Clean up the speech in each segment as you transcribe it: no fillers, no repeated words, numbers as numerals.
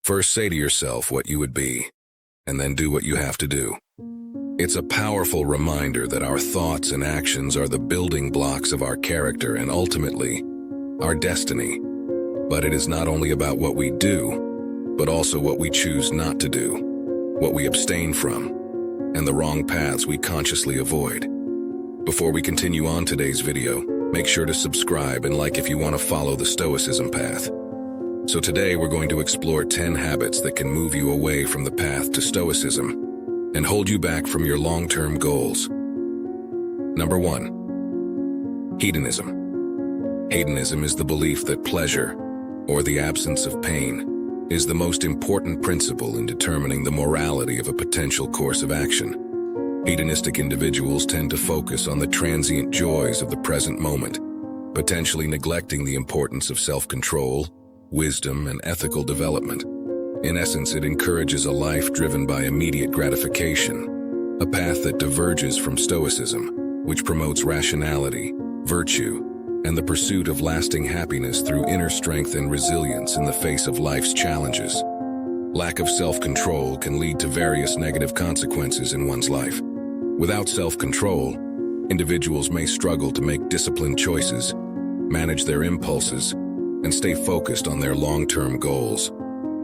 First, say to yourself what you would be, and then do what you have to do. It's a powerful reminder that our thoughts and actions are the building blocks of our character and ultimately, our destiny. But it is not only about what we do, but also what we choose not to do, what we abstain from, and the wrong paths we consciously avoid. Before we continue on today's video, make sure to subscribe and like if you want to follow the Stoicism path. So today we're going to explore 10 habits that can move you away from the path to Stoicism and hold you back from your long-term goals. Number 1. Hedonism. Hedonism is the belief that pleasure, or the absence of pain, is the most important principle in determining the morality of a potential course of action. Hedonistic individuals tend to focus on the transient joys of the present moment, potentially neglecting the importance of self-control, wisdom, and ethical development. In essence, it encourages a life driven by immediate gratification, a path that diverges from Stoicism, which promotes rationality, virtue, and the pursuit of lasting happiness through inner strength and resilience in the face of life's challenges. Lack of self-control can lead to various negative consequences in one's life. Without self-control, individuals may struggle to make disciplined choices, manage their impulses, and stay focused on their long-term goals.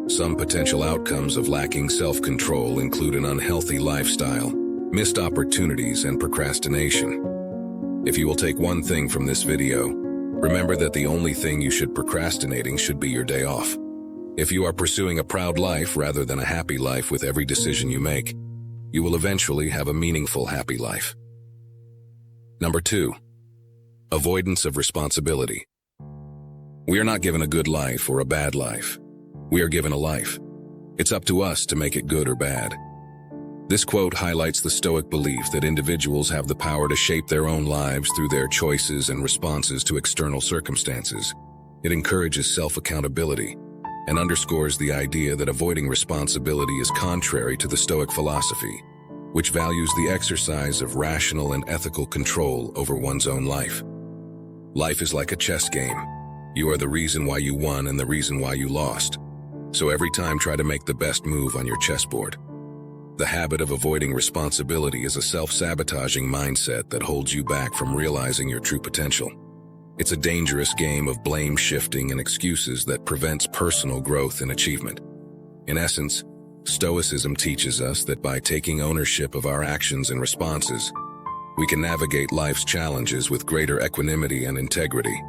Some potential outcomes of lacking self-control include an unhealthy lifestyle, missed opportunities, and procrastination. If you will take one thing from this video, remember that the only thing you should procrastinating should be your day off. If you are pursuing a proud life rather than a happy life with every decision you make, you will eventually have a meaningful, happy life. Number 2. Avoidance of responsibility. We are not given a good life or a bad life. We are given a life. It's up to us to make it good or bad. This quote highlights the Stoic belief that individuals have the power to shape their own lives through their choices and responses to external circumstances. It encourages self-accountability and underscores the idea that avoiding responsibility is contrary to the Stoic philosophy, which values the exercise of rational and ethical control over one's own life. Life is like a chess game. You are the reason why you won and the reason why you lost. So every time try to make the best move on your chessboard. The habit of avoiding responsibility is a self-sabotaging mindset that holds you back from realizing your true potential. It's a dangerous game of blame shifting and excuses that prevents personal growth and achievement. In essence, Stoicism teaches us that by taking ownership of our actions and responses, we can navigate life's challenges with greater equanimity and integrity,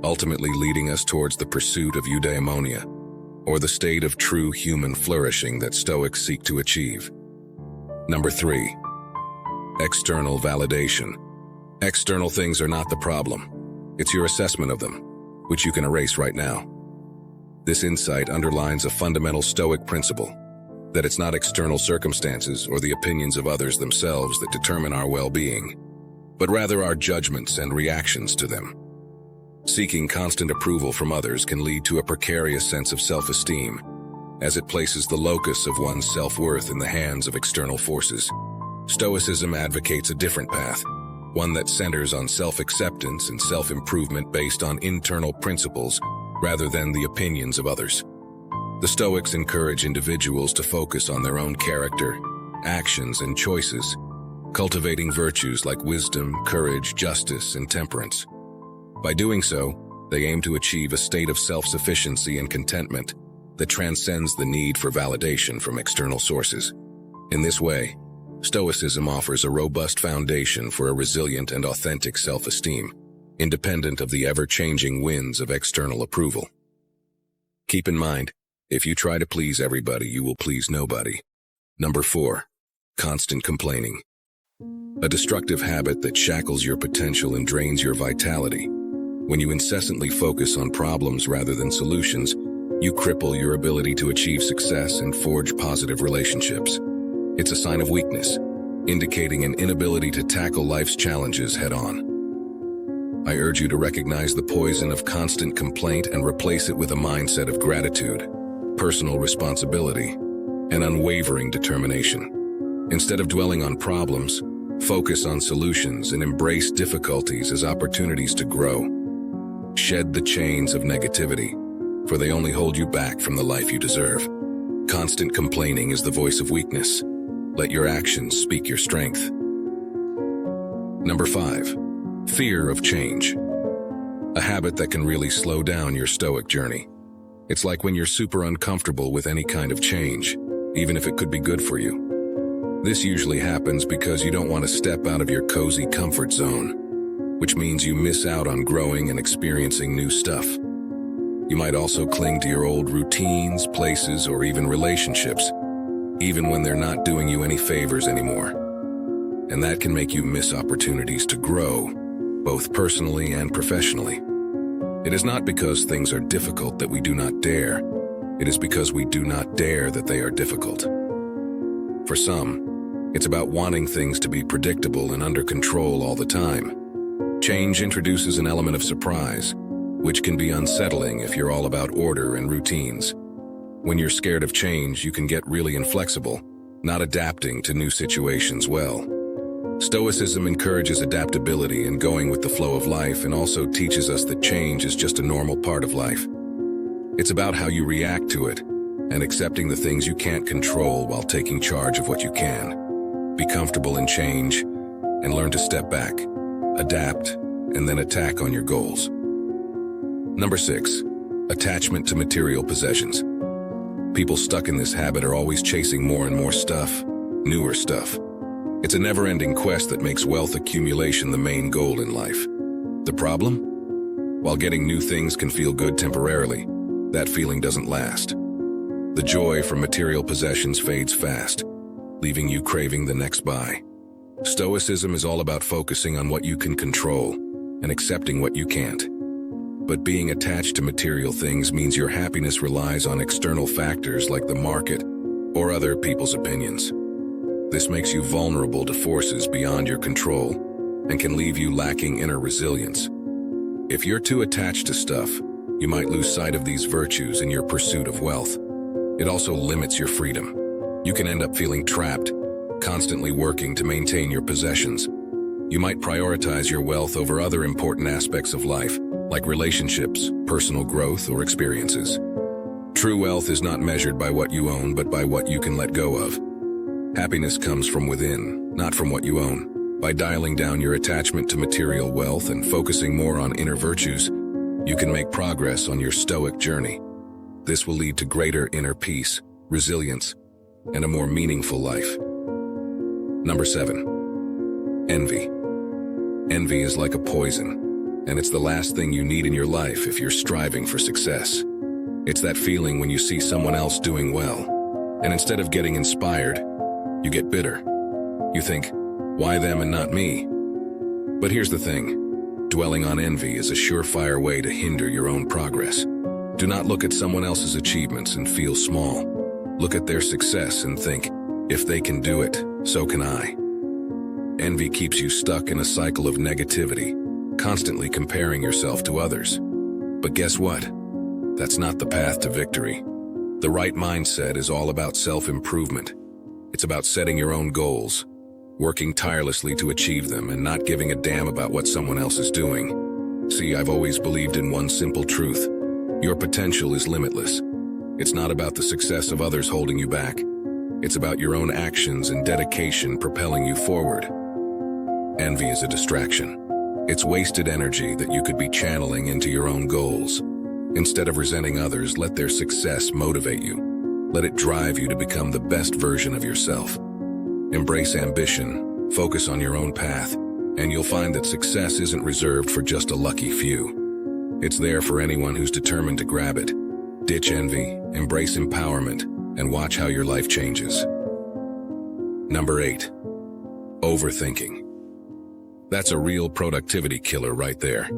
ultimately leading us towards the pursuit of eudaimonia, or the state of true human flourishing that Stoics seek to achieve. Number 3. External validation. External things are not the problem. It's your assessment of them, which you can erase right now. This insight underlines a fundamental Stoic principle, that it's not external circumstances or the opinions of others themselves that determine our well-being, but rather our judgments and reactions to them. Seeking constant approval from others can lead to a precarious sense of self-esteem, as it places the locus of one's self-worth in the hands of external forces. Stoicism advocates a different path, one that centers on self-acceptance and self-improvement based on internal principles rather than the opinions of others. The Stoics encourage individuals to focus on their own character, actions, and choices, cultivating virtues like wisdom, courage, justice, and temperance. By doing so, they aim to achieve a state of self-sufficiency and contentment that transcends the need for validation from external sources. In this way, Stoicism offers a robust foundation for a resilient and authentic self-esteem, independent of the ever-changing winds of external approval. Keep in mind, if you try to please everybody, you will please nobody. Number 4. Constant complaining. A destructive habit that shackles your potential and drains your vitality. When you incessantly focus on problems rather than solutions, you cripple your ability to achieve success and forge positive relationships. It's a sign of weakness, indicating an inability to tackle life's challenges head-on. I urge you to recognize the poison of constant complaint and replace it with a mindset of gratitude, personal responsibility, and unwavering determination. Instead of dwelling on problems, focus on solutions and embrace difficulties as opportunities to grow. Shed the chains of negativity, for they only hold you back from the life you deserve. Constant complaining is the voice of weakness. Let your actions speak your strength. Number 5. Fear of change. A habit that can really slow down your stoic journey. It's like when you're super uncomfortable with any kind of change, even if it could be good for you. This usually happens because you don't want to step out of your cozy comfort zone, which means you miss out on growing and experiencing new stuff. You might also cling to your old routines, places, or even relationships, even when they're not doing you any favors anymore. And that can make you miss opportunities to grow, both personally and professionally. It is not because things are difficult that we do not dare. It is because we do not dare that they are difficult. For some, it's about wanting things to be predictable and under control all the time. Change introduces an element of surprise, which can be unsettling if you're all about order and routines. When you're scared of change, you can get really inflexible, not adapting to new situations well. Stoicism encourages adaptability and going with the flow of life, and also teaches us that change is just a normal part of life. It's about how you react to it and accepting the things you can't control while taking charge of what you can. Be comfortable in change and learn to step back, adapt, and then attack on your goals. Number 6. Attachment to material possessions. People stuck in this habit are always chasing more and more stuff, newer stuff. It's a never-ending quest that makes wealth accumulation the main goal in life. The problem? While getting new things can feel good temporarily, that feeling doesn't last. The joy from material possessions fades fast, leaving you craving the next buy. Stoicism is all about focusing on what you can control and accepting what you can't. But being attached to material things means your happiness relies on external factors like the market or other people's opinions. This makes you vulnerable to forces beyond your control and can leave you lacking inner resilience. If you're too attached to stuff, you might lose sight of these virtues in your pursuit of wealth. It also limits your freedom. You can end up feeling trapped, constantly working to maintain your possessions. You might prioritize your wealth over other important aspects of life, like relationships, personal growth, or experiences. True wealth is not measured by what you own, but by what you can let go of. Happiness comes from within, not from what you own. By dialing down your attachment to material wealth and focusing more on inner virtues, you can make progress on your stoic journey. This will lead to greater inner peace, resilience, and a more meaningful life. Number 7. Envy. Envy is like a poison, and it's the last thing you need in your life if you're striving for success. It's that feeling when you see someone else doing well, and instead of getting inspired, you get bitter. You think, why them and not me? But here's the thing. Dwelling on envy is a surefire way to hinder your own progress. Do not look at someone else's achievements and feel small. Look at their success and think, if they can do it, so can I. Envy keeps you stuck in a cycle of negativity, constantly comparing yourself to others. But guess what? That's not the path to victory. The right mindset is all about self-improvement. It's about setting your own goals, working tirelessly to achieve them, and not giving a damn about what someone else is doing. See, I've always believed in one simple truth. Your potential is limitless. It's not about the success of others holding you back. It's about your own actions and dedication propelling you forward. Envy is a distraction. It's wasted energy that you could be channeling into your own goals. Instead of resenting others, let their success motivate you. Let it drive you to become the best version of yourself. Embrace ambition, focus on your own path, and you'll find that success isn't reserved for just a lucky few. It's there for anyone who's determined to grab it. Ditch envy, embrace empowerment, and watch how your life changes. Number 8. Overthinking. That's a real productivity killer right there.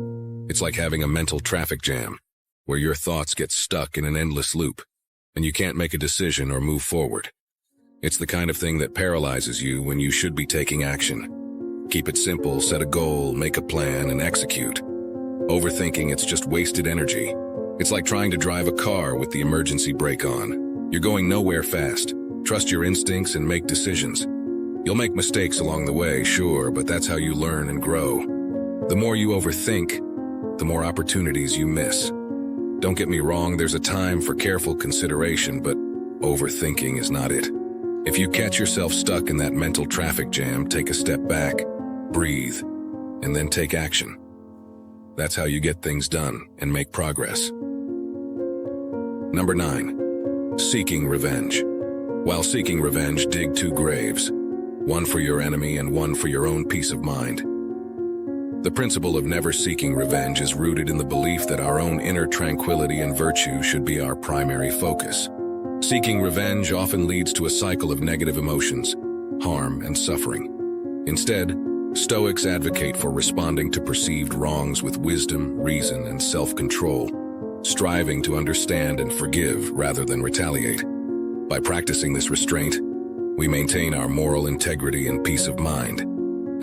It's like having a mental traffic jam, where your thoughts get stuck in an endless loop, and you can't make a decision or move forward. It's the kind of thing that paralyzes you when you should be taking action. Keep it simple, set a goal, make a plan, and execute. Overthinking, it's just wasted energy. It's like trying to drive a car with the emergency brake on. You're going nowhere fast. Trust your instincts and make decisions. You'll make mistakes along the way, sure, but that's how you learn and grow. The more you overthink, the more opportunities you miss. Don't get me wrong, there's a time for careful consideration, but overthinking is not it. If you catch yourself stuck in that mental traffic jam, take a step back, breathe, and then take action. That's how you get things done and make progress. Number 9. Seeking revenge. While seeking revenge, dig 2 graves, one for your enemy and one for your own peace of mind. The principle of never seeking revenge is rooted in the belief that our own inner tranquility and virtue should be our primary focus. Seeking revenge often leads to a cycle of negative emotions, harm, and suffering. Instead, Stoics advocate for responding to perceived wrongs with wisdom, reason, and self-control, striving to understand and forgive rather than retaliate. By practicing this restraint, we maintain our moral integrity and peace of mind,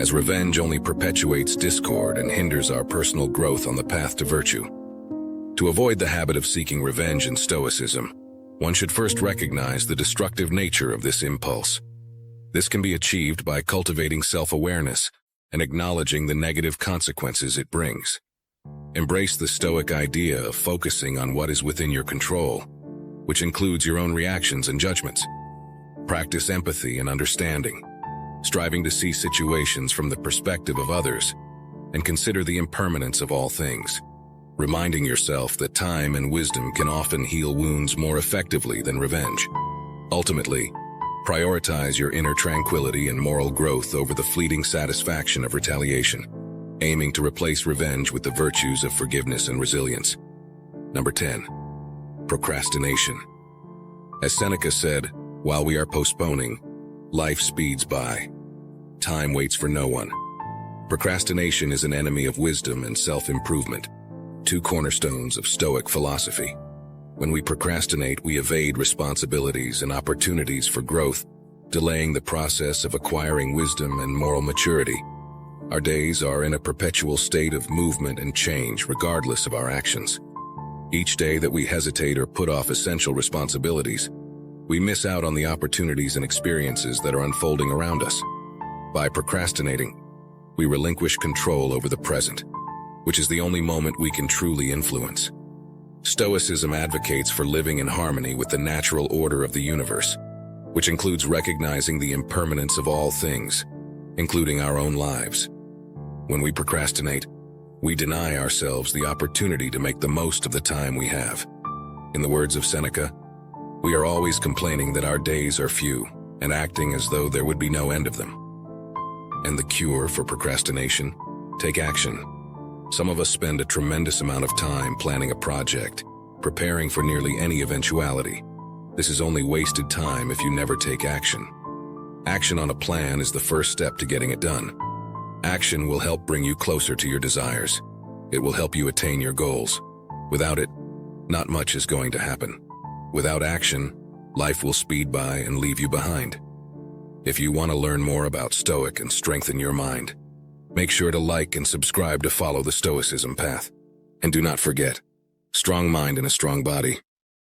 as revenge only perpetuates discord and hinders our personal growth on the path to virtue. To avoid the habit of seeking revenge in Stoicism, one should first recognize the destructive nature of this impulse. This can be achieved by cultivating self-awareness and acknowledging the negative consequences it brings. Embrace the Stoic idea of focusing on what is within your control, which includes your own reactions and judgments. Practice empathy and understanding, striving to see situations from the perspective of others, and consider the impermanence of all things, reminding yourself that time and wisdom can often heal wounds more effectively than revenge. Ultimately, prioritize your inner tranquility and moral growth over the fleeting satisfaction of retaliation, aiming to replace revenge with the virtues of forgiveness and resilience. Number 10. Procrastination. As Seneca said, while we are postponing, life speeds by. Time waits for no one. Procrastination is an enemy of wisdom and self-improvement, 2 cornerstones of Stoic philosophy. When we procrastinate, we evade responsibilities and opportunities for growth, delaying the process of acquiring wisdom and moral maturity. Our days are in a perpetual state of movement and change regardless of our actions. Each day that we hesitate or put off essential responsibilities, we miss out on the opportunities and experiences that are unfolding around us. By procrastinating, we relinquish control over the present, which is the only moment we can truly influence. Stoicism advocates for living in harmony with the natural order of the universe, which includes recognizing the impermanence of all things, including our own lives. When we procrastinate, we deny ourselves the opportunity to make the most of the time we have. In the words of Seneca, we are always complaining that our days are few and acting as though there would be no end of them. And the cure for procrastination? Take action. Some of us spend a tremendous amount of time planning a project, preparing for nearly any eventuality. This is only wasted time if you never take action. Action on a plan is the first step to getting it done. Action will help bring you closer to your desires. It will help you attain your goals. Without it, not much is going to happen. Without action, life will speed by and leave you behind. If you want to learn more about Stoic and strengthen your mind, make sure to like and subscribe to follow the Stoicism path. And do not forget, strong mind in a strong body.